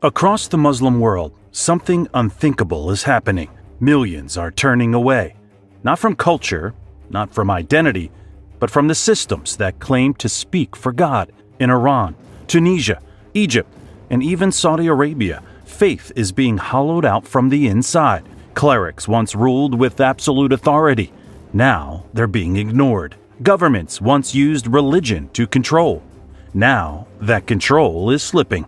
Across the Muslim world, something unthinkable is happening. Millions are turning away, not from culture, not from identity, but from the systems that claim to speak for God. In Iran, Tunisia, Egypt, and even Saudi Arabia, faith is being hollowed out from the inside. Clerics once ruled with absolute authority. Now they're being ignored. Governments once used religion to control. Now that control is slipping.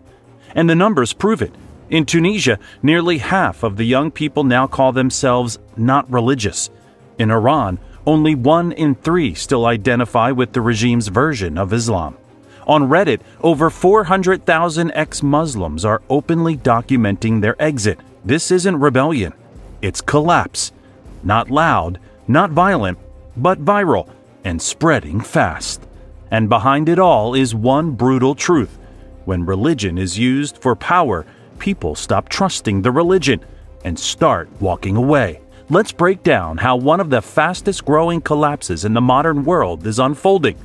And the numbers prove it. In Tunisia, nearly half of the young people now call themselves not religious. In Iran, only 1 in 3 still identify with the regime's version of Islam. On Reddit, over 400,000 ex-Muslims are openly documenting their exit. This isn't rebellion. It's collapse. Not loud, not violent, but viral and spreading fast. And behind it all is one brutal truth. When religion is used for power, people stop trusting the religion and start walking away. Let's break down how one of the fastest growing collapses in the modern world is unfolding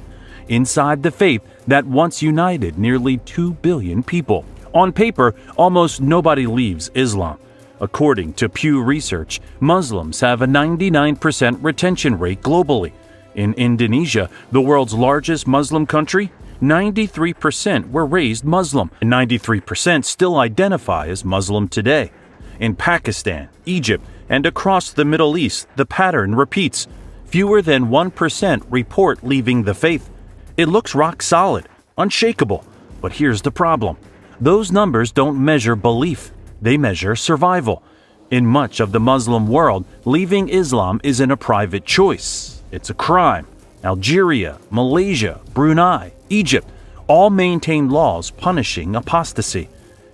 inside the faith that once united nearly 2 billion people. On paper, almost nobody leaves Islam. According to Pew Research, Muslims have a 99% retention rate globally. In Indonesia, the world's largest Muslim country, 93% were raised Muslim, and 93% still identify as Muslim today. In Pakistan, Egypt, and across the Middle East, the pattern repeats. Fewer than 1% report leaving the faith. It looks rock solid, unshakable. But here's the problem. Those numbers don't measure belief. They measure survival. In much of the Muslim world, leaving Islam isn't a private choice. It's a crime. Algeria, Malaysia, Brunei, Egypt all maintain laws punishing apostasy.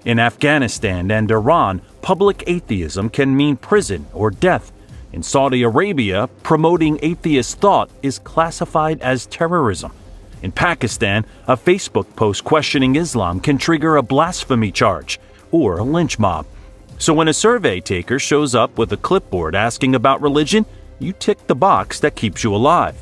In Afghanistan and Iran, public atheism can mean prison or death. In Saudi Arabia, promoting atheist thought is classified as terrorism. In Pakistan, a Facebook post questioning Islam can trigger a blasphemy charge or a lynch mob. So when a survey taker shows up with a clipboard asking about religion, you tick the box that keeps you alive.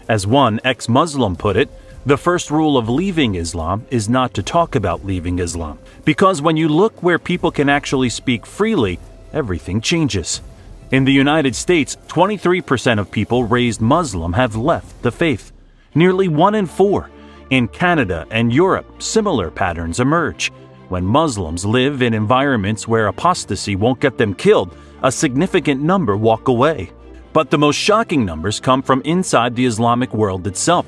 As one ex-Muslim put it, the first rule of leaving Islam is not to talk about leaving Islam. Because when you look where people can actually speak freely, everything changes. In the United States, 23% of people raised Muslim have left the faith. Nearly 1 in 4. In Canada and Europe, similar patterns emerge. When Muslims live in environments where apostasy won't get them killed, a significant number walk away. But the most shocking numbers come from inside the Islamic world itself.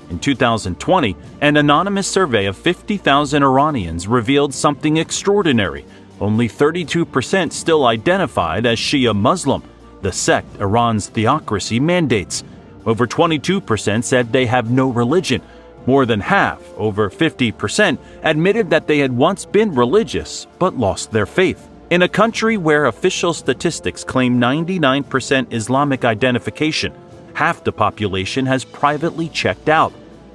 In 2020, an anonymous survey of 50,000 Iranians revealed something extraordinary. Only 32% still identified as Shia Muslim, the sect Iran's theocracy mandates. Over 22% said they have no religion. More than half, over 50%, admitted that they had once been religious but lost their faith. In a country where official statistics claim 99% Islamic identification, half the population has privately checked out.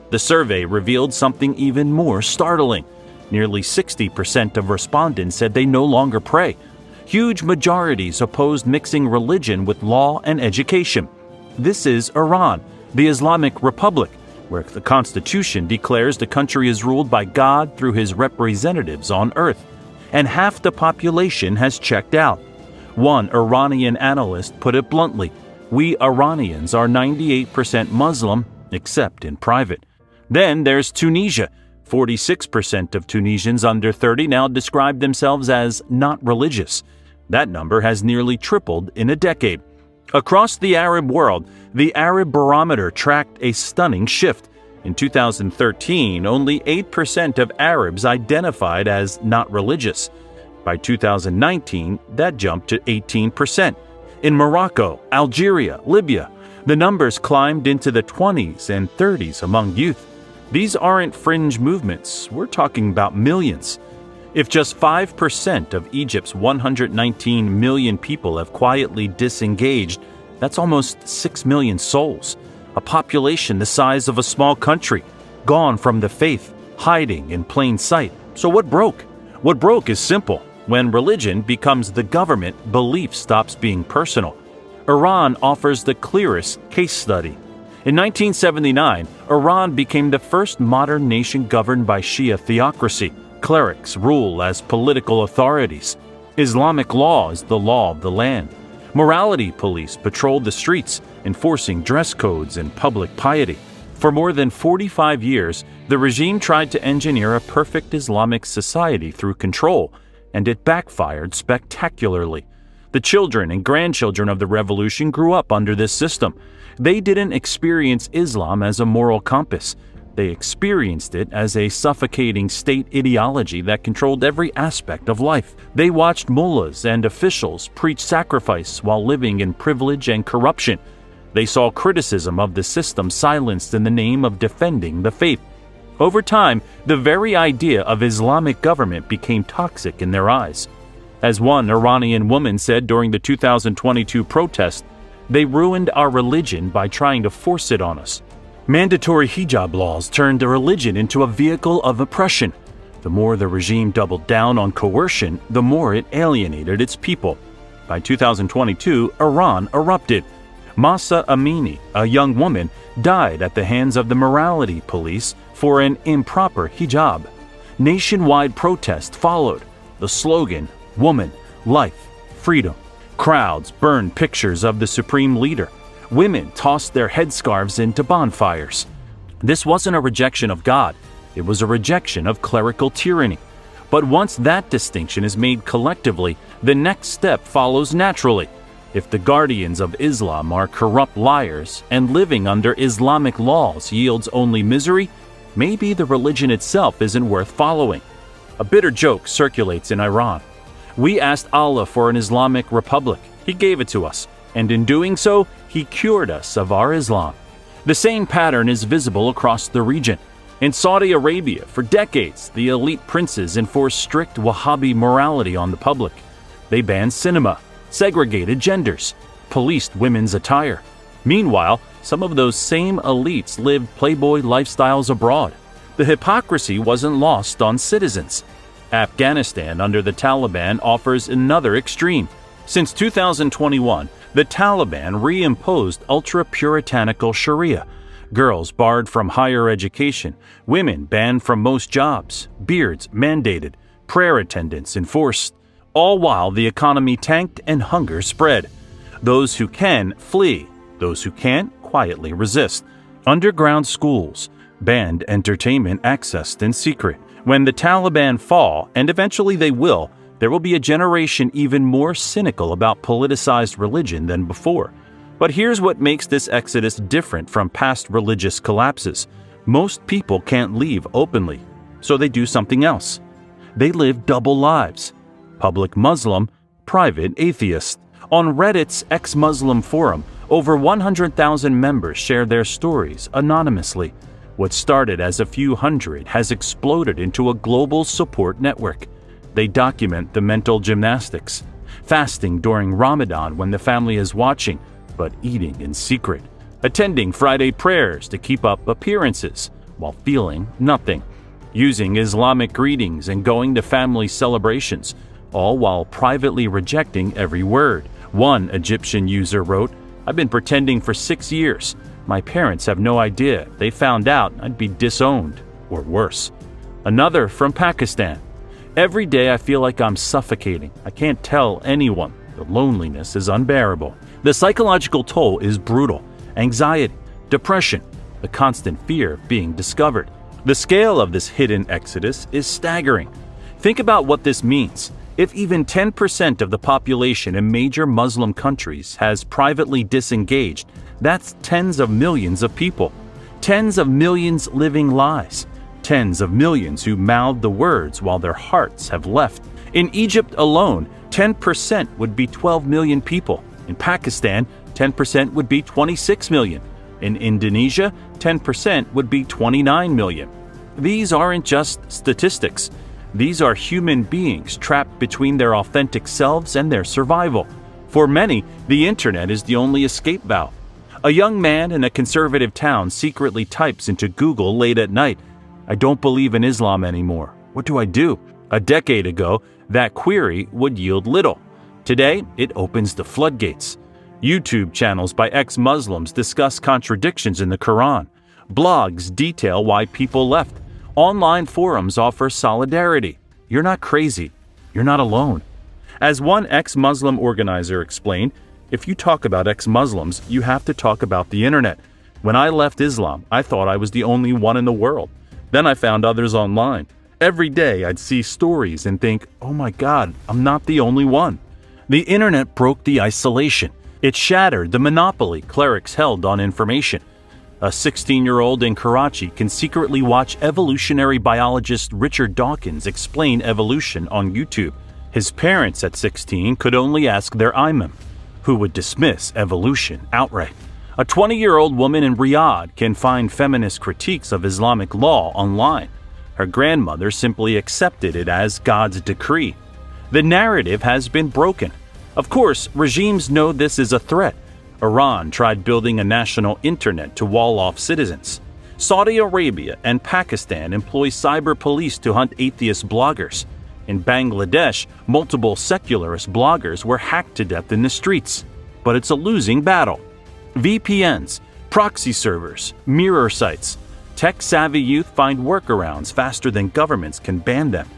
The survey revealed something even more startling. Nearly 60% of respondents said they no longer pray. Huge majorities opposed mixing religion with law and education. This is Iran, the Islamic Republic, where the Constitution declares the country is ruled by God through his representatives on earth. And half the population has checked out. One Iranian analyst put it bluntly, "We Iranians are 98% Muslim, except in private." Then there's Tunisia. 46% of Tunisians under 30 now describe themselves as not religious. That number has nearly tripled in a decade. Across the Arab world, the Arab Barometer tracked a stunning shift. In 2013, only 8% of Arabs identified as not religious. By 2019, that jumped to 18%. In Morocco, Algeria, Libya, the numbers climbed into the 20s and 30s among youth. These aren't fringe movements. We're talking about millions. If just 5% of Egypt's 119 million people have quietly disengaged, that's almost 6 million souls. A population the size of a small country, gone from the faith, hiding in plain sight. So what broke? What broke is simple. When religion becomes the government, belief stops being personal. Iran offers the clearest case study. In 1979, Iran became the first modern nation governed by Shia theocracy. Clerics rule as political authorities. Islamic law is the law of the land. Morality police patrol the streets, enforcing dress codes and public piety. For more than 45 years, the regime tried to engineer a perfect Islamic society through control, and it backfired spectacularly. The children and grandchildren of the revolution grew up under this system. They didn't experience Islam as a moral compass. They experienced it as a suffocating state ideology that controlled every aspect of life. They watched mullahs and officials preach sacrifice while living in privilege and corruption. They saw criticism of the system silenced in the name of defending the faith. Over time, the very idea of Islamic government became toxic in their eyes. As one Iranian woman said during the 2022 protest, "They ruined our religion by trying to force it on us." Mandatory hijab laws turned a religion into a vehicle of oppression. The more the regime doubled down on coercion, the more it alienated its people. By 2022, Iran erupted. Mahsa Amini, a young woman, died at the hands of the morality police for an improper hijab. Nationwide protest followed. The slogan, "Woman, Life, Freedom." Crowds burned pictures of the supreme leader. Women tossed their headscarves into bonfires. This wasn't a rejection of God. It was a rejection of clerical tyranny. But once that distinction is made collectively, the next step follows naturally. If the guardians of Islam are corrupt liars and living under Islamic laws yields only misery, maybe the religion itself isn't worth following. A bitter joke circulates in Iran. We asked Allah for an Islamic republic. He gave it to us, and in doing so, He cured us of our Islam. The same pattern is visible across the region. In Saudi Arabia, for decades, the elite princes enforced strict Wahhabi morality on the public. They banned cinema, segregated genders, policed women's attire. Meanwhile, some of those same elites lived playboy lifestyles abroad. The hypocrisy wasn't lost on citizens. Afghanistan under the Taliban offers another extreme. Since 2021, the Taliban reimposed ultra-puritanical Sharia. Girls barred from higher education, women banned from most jobs, beards mandated, prayer attendance enforced, all while the economy tanked and hunger spread. Those who can flee, those who can't quietly resist. Underground schools, banned entertainment accessed in secret. When the Taliban fall, and eventually they will, there will be a generation even more cynical about politicized religion than before. But here's what makes this exodus different from past religious collapses. Most people can't leave openly, so they do something else. They live double lives. Public Muslim, private atheist. On Reddit's ex-Muslim forum, over 100,000 members share their stories anonymously. What started as a few hundred has exploded into a global support network. They document the mental gymnastics, fasting during Ramadan when the family is watching, but eating in secret, attending Friday prayers to keep up appearances while feeling nothing, using Islamic greetings and going to family celebrations, all while privately rejecting every word. One Egyptian user wrote, "I've been pretending for 6 years. My parents have no idea. They found out I'd be disowned, or worse." Another from Pakistan, "Every day I feel like I'm suffocating. I can't tell anyone. The loneliness is unbearable." The psychological toll is brutal. Anxiety, depression, the constant fear of being discovered. The scale of this hidden exodus is staggering. Think about what this means. If even 10% of the population in major Muslim countries has privately disengaged, that's tens of millions of people. Tens of millions living lies. Tens of millions who mouth the words while their hearts have left. In Egypt alone, 10% would be 12 million people. In Pakistan, 10% would be 26 million. In Indonesia, 10% would be 29 million. These aren't just statistics. These are human beings trapped between their authentic selves and their survival. For many, the internet is the only escape valve. A young man in a conservative town secretly types into Google late at night, "I don't believe in Islam anymore. What do I do?" A decade ago, that query would yield little. Today, it opens the floodgates. YouTube channels by ex-Muslims discuss contradictions in the Quran. Blogs detail why people left. Online forums offer solidarity. You're not crazy. You're not alone. As one ex-Muslim organizer explained, if you talk about ex-Muslims, you have to talk about the internet. When I left Islam, I thought I was the only one in the world. Then I found others online. Every day I'd see stories and think, oh my God, I'm not the only one. The internet broke the isolation. It shattered the monopoly clerics held on information. A 16-year-old in Karachi can secretly watch evolutionary biologist Richard Dawkins explain evolution on YouTube. His parents at 16 could only ask their imam, who would dismiss evolution outright. A 20-year-old woman in Riyadh can find feminist critiques of Islamic law online. Her grandmother simply accepted it as God's decree. The narrative has been broken. Of course, regimes know this is a threat. Iran tried building a national internet to wall off citizens. Saudi Arabia and Pakistan employ cyber police to hunt atheist bloggers. In Bangladesh, multiple secularist bloggers were hacked to death in the streets. But it's a losing battle. VPNs, proxy servers, mirror sites. Tech-savvy youth find workarounds faster than governments can ban them.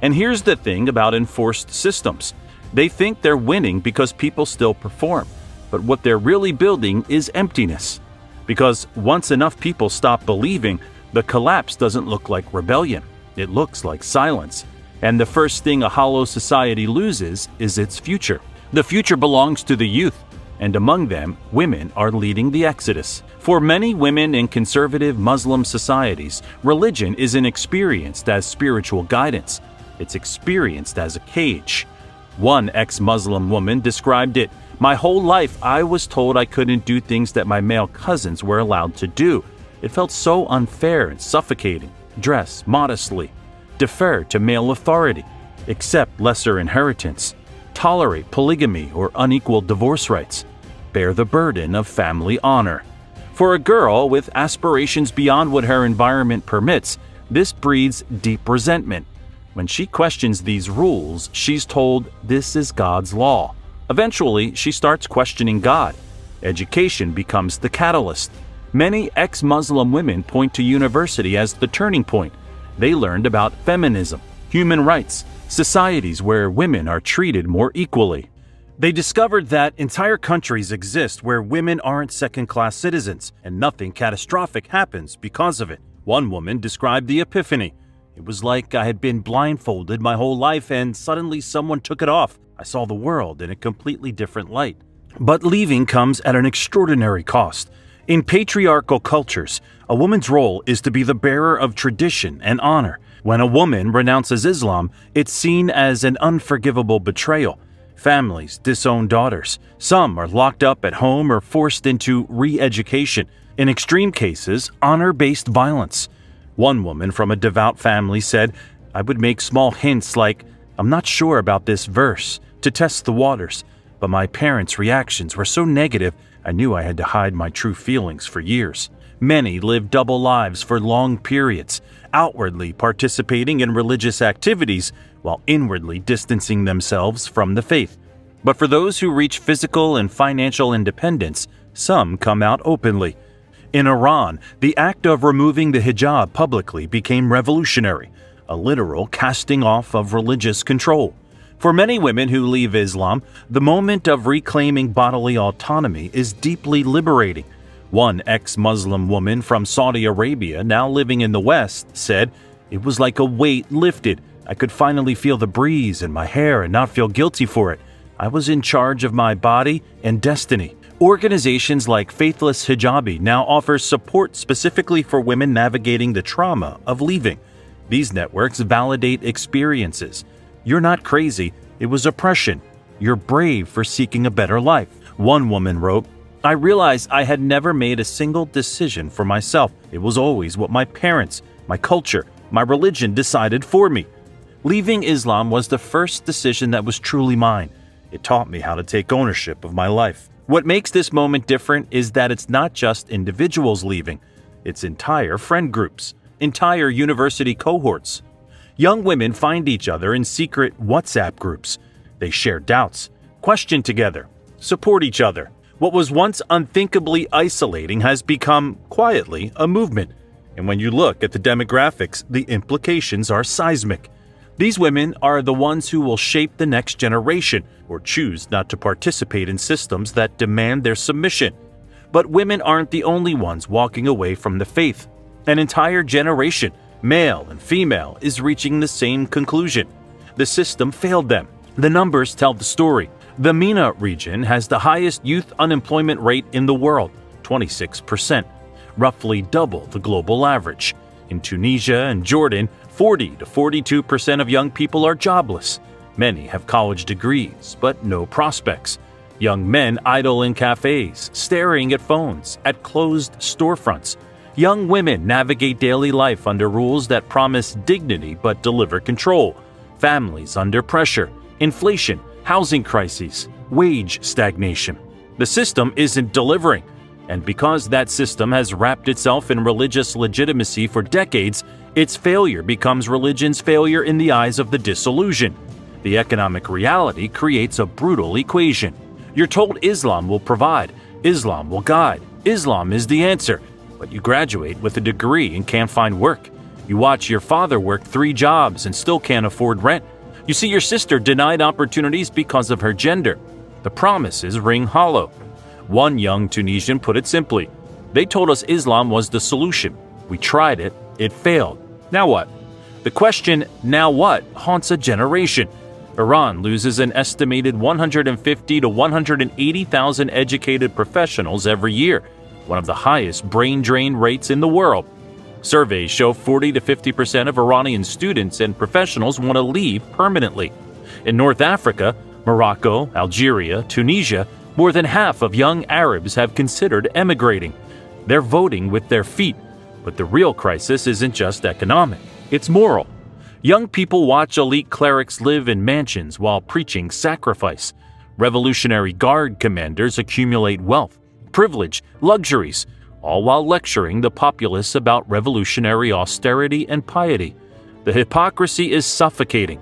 And here's the thing about enforced systems. They think they're winning because people still perform. But what they're really building is emptiness. Because once enough people stop believing, the collapse doesn't look like rebellion. It looks like silence. And the first thing a hollow society loses is its future. The future belongs to the youth. And among them, women are leading the exodus. For many women in conservative Muslim societies, religion isn't experienced as spiritual guidance. It's experienced as a cage. One ex-Muslim woman described it, "My whole life I was told I couldn't do things that my male cousins were allowed to do. It felt so unfair and suffocating. Dress modestly. Defer to male authority. Accept lesser inheritance. Tolerate polygamy or unequal divorce rights. Bear the burden of family honor." For a girl with aspirations beyond what her environment permits, this breeds deep resentment. When she questions these rules, she's told this is God's law. Eventually, she starts questioning God. Education becomes the catalyst. Many ex-Muslim women point to university as the turning point. They learned about feminism, human rights, societies where women are treated more equally. They discovered that entire countries exist where women aren't second-class citizens, and nothing catastrophic happens because of it. One woman described the epiphany. "It was like I had been blindfolded my whole life and suddenly someone took it off. I saw the world in a completely different light." But leaving comes at an extraordinary cost. In patriarchal cultures, a woman's role is to be the bearer of tradition and honor. When a woman renounces Islam, it's seen as an unforgivable betrayal. Families disown daughters. Some are locked up at home or forced into re-education. In extreme cases, honor-based violence. One woman from a devout family said, "I would make small hints like, 'I'm not sure about this verse,' to test the waters. But my parents' reactions were so negative, I knew I had to hide my true feelings for years." Many live double lives for long periods, outwardly participating in religious activities while inwardly distancing themselves from the faith. But for those who reach physical and financial independence, some come out openly. In Iran, the act of removing the hijab publicly became revolutionary, a literal casting off of religious control. For many women who leave Islam, the moment of reclaiming bodily autonomy is deeply liberating. One ex-Muslim woman from Saudi Arabia, now living in the West, said, "It was like a weight lifted. I could finally feel the breeze in my hair and not feel guilty for it. I was in charge of my body and destiny." Organizations like Faithless Hijabi now offer support specifically for women navigating the trauma of leaving. These networks validate experiences. You're not crazy. It was oppression. You're brave for seeking a better life. One woman wrote, "I realized I had never made a single decision for myself. It was always what my parents, my culture, my religion decided for me. Leaving Islam was the first decision that was truly mine. It taught me how to take ownership of my life." What makes this moment different is that it's not just individuals leaving. It's entire friend groups, entire university cohorts. Young women find each other in secret WhatsApp groups. They share doubts, question together, support each other. What was once unthinkably isolating has become, quietly, a movement. And when you look at the demographics, the implications are seismic. These women are the ones who will shape the next generation or choose not to participate in systems that demand their submission. But women aren't the only ones walking away from the faith. An entire generation, male and female, is reaching the same conclusion. The system failed them. The numbers tell the story. The MENA region has the highest youth unemployment rate in the world, 26%, roughly double the global average. In Tunisia and Jordan, 40 to 42% of young people are jobless. Many have college degrees, but no prospects. Young men idle in cafes, staring at phones, at closed storefronts. Young women navigate daily life under rules that promise dignity but deliver control. Families under pressure, inflation, housing crises, wage stagnation. The system isn't delivering. And because that system has wrapped itself in religious legitimacy for decades, its failure becomes religion's failure in the eyes of the disillusioned. The economic reality creates a brutal equation. You're told Islam will provide, Islam will guide, Islam is the answer, but you graduate with a degree and can't find work. You watch your father work 3 jobs and still can't afford rent. You see your sister denied opportunities because of her gender. The promises ring hollow. One young Tunisian put it simply, "They told us Islam was the solution. We tried it. It failed. Now what?" The question, "Now what?" haunts a generation. Iran loses an estimated 150 to 180,000 educated professionals every year, one of the highest brain drain rates in the world. Surveys show 40 to 50% of Iranian students and professionals want to leave permanently. In North Africa, Morocco, Algeria, Tunisia, more than half of young Arabs have considered emigrating. They're voting with their feet, but the real crisis isn't just economic, it's moral. Young people watch elite clerics live in mansions while preaching sacrifice. Revolutionary Guard commanders accumulate wealth, privilege, luxuries, all while lecturing the populace about revolutionary austerity and piety. The hypocrisy is suffocating.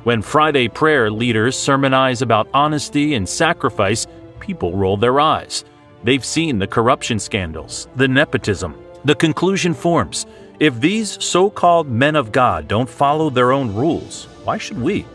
When Friday prayer leaders sermonize about honesty and sacrifice, people roll their eyes. They've seen the corruption scandals, the nepotism. The conclusion forms: if these so-called men of God don't follow their own rules, why should we?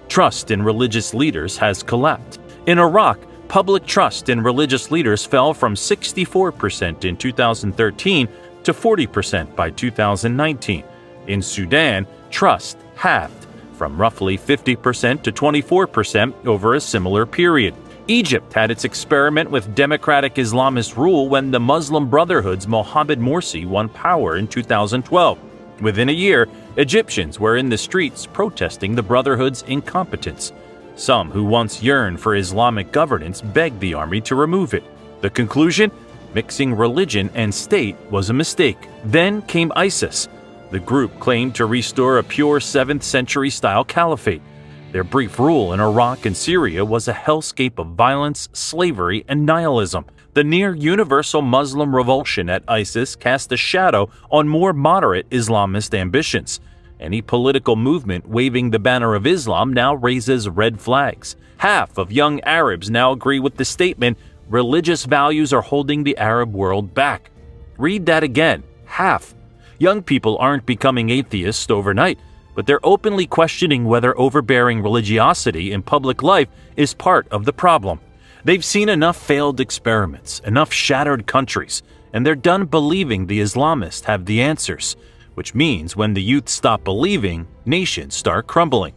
Trust in religious leaders has collapsed. In Iraq, public trust in religious leaders fell from 64% in 2013 to 40% by 2019. In Sudan, trust halved from roughly 50% to 24% over a similar period. Egypt had its experiment with democratic Islamist rule when the Muslim Brotherhood's Mohammed Morsi won power in 2012. Within a year, Egyptians were in the streets protesting the Brotherhood's incompetence. Some who once yearned for Islamic governance begged the army to remove it. The conclusion? Mixing religion and state was a mistake. Then came ISIS. The group claimed to restore a pure 7th century-style caliphate. Their brief rule in Iraq and Syria was a hellscape of violence, slavery, and nihilism. The near-universal Muslim revulsion at ISIS cast a shadow on more moderate Islamist ambitions. Any political movement waving the banner of Islam now raises red flags. Half of young Arabs now agree with the statement, "Religious values are holding the Arab world back." Read that again. Half. Young people aren't becoming atheists overnight, but they're openly questioning whether overbearing religiosity in public life is part of the problem. They've seen enough failed experiments, enough shattered countries, and they're done believing the Islamists have the answers, which means when the youth stop believing, nations start crumbling.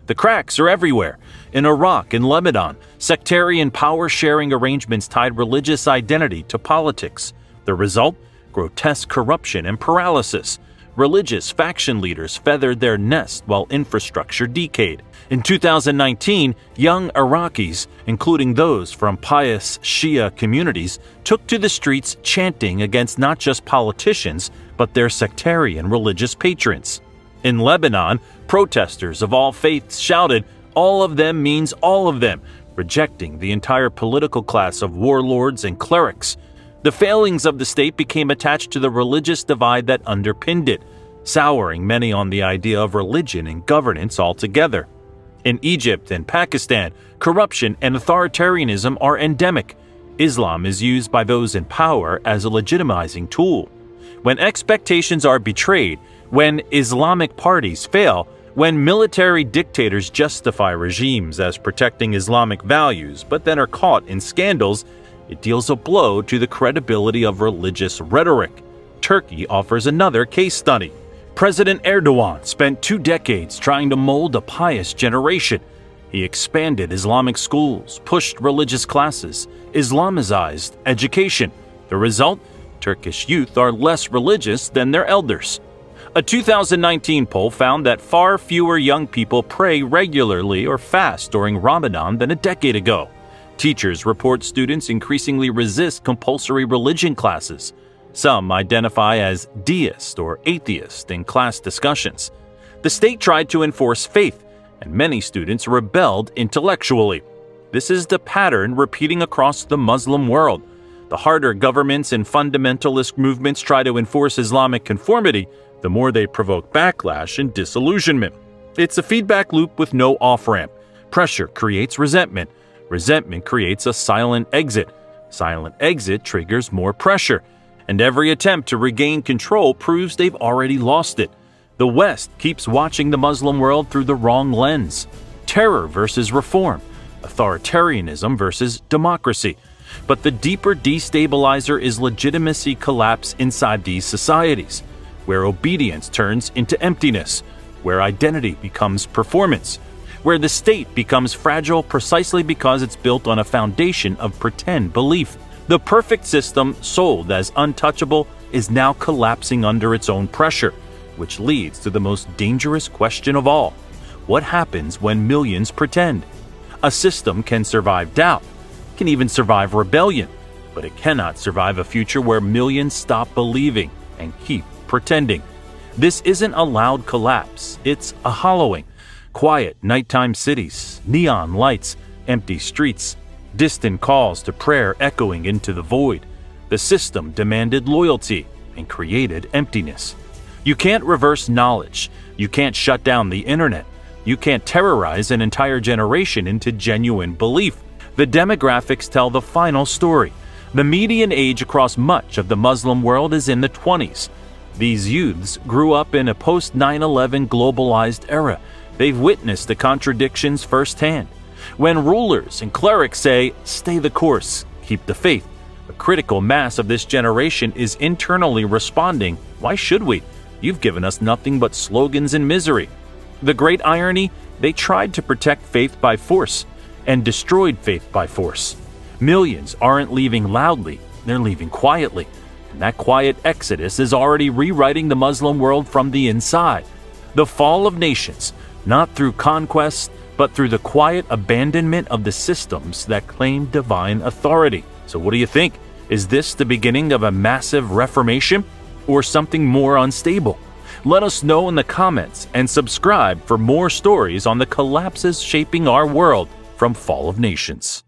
The cracks are everywhere. In Iraq and Lebanon, sectarian power-sharing arrangements tied religious identity to politics. The result? Grotesque corruption and paralysis. Religious faction leaders feathered their nest while infrastructure decayed. In 2019, young Iraqis, including those from pious Shia communities, took to the streets chanting against not just politicians, but their sectarian religious patrons. In Lebanon, protesters of all faiths shouted, "All of them means all of them," rejecting the entire political class of warlords and clerics. The failings of the state became attached to the religious divide that underpinned it, souring many on the idea of religion and governance altogether. In Egypt and Pakistan, corruption and authoritarianism are endemic. Islam is used by those in power as a legitimizing tool. When expectations are betrayed, when Islamic parties fail, when military dictators justify regimes as protecting Islamic values but then are caught in scandals, it deals a blow to the credibility of religious rhetoric. Turkey offers another case study. President Erdogan spent 2 decades trying to mold a pious generation. He expanded Islamic schools, pushed religious classes, Islamicized education. The result? Turkish youth are less religious than their elders. A 2019 poll found that far fewer young people pray regularly or fast during Ramadan than a decade ago. Teachers report students increasingly resist compulsory religion classes. Some identify as deist or atheist in class discussions. The state tried to enforce faith, and many students rebelled intellectually. This is the pattern repeating across the Muslim world. The harder governments and fundamentalist movements try to enforce Islamic conformity, the more they provoke backlash and disillusionment. It's a feedback loop with no off-ramp. Pressure creates resentment. Resentment creates a silent exit. Silent exit triggers more pressure. And every attempt to regain control proves they've already lost it. The West keeps watching the Muslim world through the wrong lens. Terror versus reform. Authoritarianism versus democracy. But the deeper destabilizer is legitimacy collapse inside these societies, where obedience turns into emptiness, where identity becomes performance, where the state becomes fragile precisely because it's built on a foundation of pretend belief. The perfect system, sold as untouchable, is now collapsing under its own pressure, which leads to the most dangerous question of all. What happens when millions pretend? A system can survive doubt, can even survive rebellion, but it cannot survive a future where millions stop believing and keep pretending. This isn't a loud collapse, it's a hollowing. Quiet nighttime cities, neon lights, empty streets, distant calls to prayer echoing into the void. The system demanded loyalty and created emptiness. You can't reverse knowledge. You can't shut down the internet. You can't terrorize an entire generation into genuine belief. The demographics tell the final story. The median age across much of the Muslim world is in the 20s. These youths grew up in a post-9/11 globalized era. They've witnessed the contradictions firsthand. When rulers and clerics say, "Stay the course, keep the faith," a critical mass of this generation is internally responding, "Why should we? You've given us nothing but slogans and misery." The great irony, they tried to protect faith by force and destroyed faith by force. Millions aren't leaving loudly, they're leaving quietly. And that quiet exodus is already rewriting the Muslim world from the inside. The fall of nations, not through conquest, but through the quiet abandonment of the systems that claim divine authority. So what do you think? Is this the beginning of a massive reformation or something more unstable? Let us know in the comments and subscribe for more stories on the collapses shaping our world from Fall of Nations.